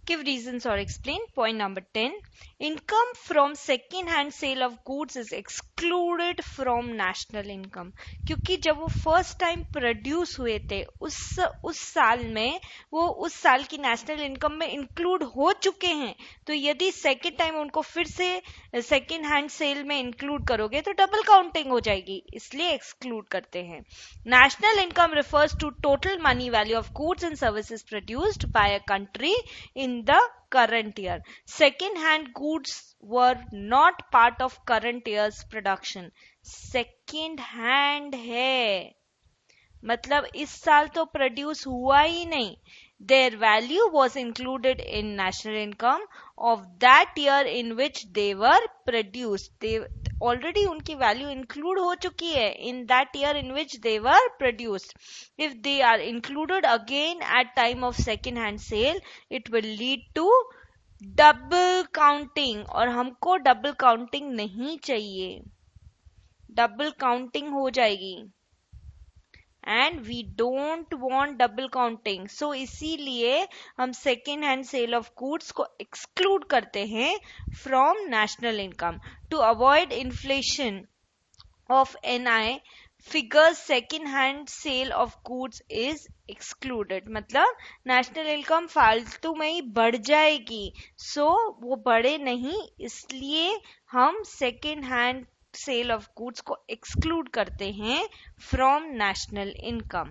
Give reasons or explain. Point number 10. Income from second hand sale of goods is excluded from national income. क्योंकि जब वो first time produce हुए थे उस साल में वो उस साल की नेशनल इनकम में इंक्लूड हो चुके हैं, तो यदि सेकेंड टाइम उनको फिर से सेकेंड हैंड सेल में इंक्लूड करोगे तो डबल काउंटिंग हो जाएगी, इसलिए एक्सक्लूड करते हैं. National income refers to total money value of goods and services produced by a country in the current year. Second hand goods were not part of current year's production. Second hand है मतलब इस साल तो produce हुआ ही नहीं. Their value was included in national income of that year in which they were produced. They already उनकी value include हो चुकी है in that year in which they were produced. If they are included again at time of second hand sale, it will lead to double counting. और हमको double counting नहीं चाहिए, double counting हो जाएगी and we don't want double counting. So इसीलिए हम second hand sale of goods को exclude करते हैं from national income. To avoid inflation of NI figures, second hand sale of goods is excluded. मतलब national income फालतू में ही बढ़ जाएगी, so वो बढ़े नहीं, इसलिए हम second hand sale of goods को एक्सक्लूड करते हैं फ्रॉम नेशनल इनकम.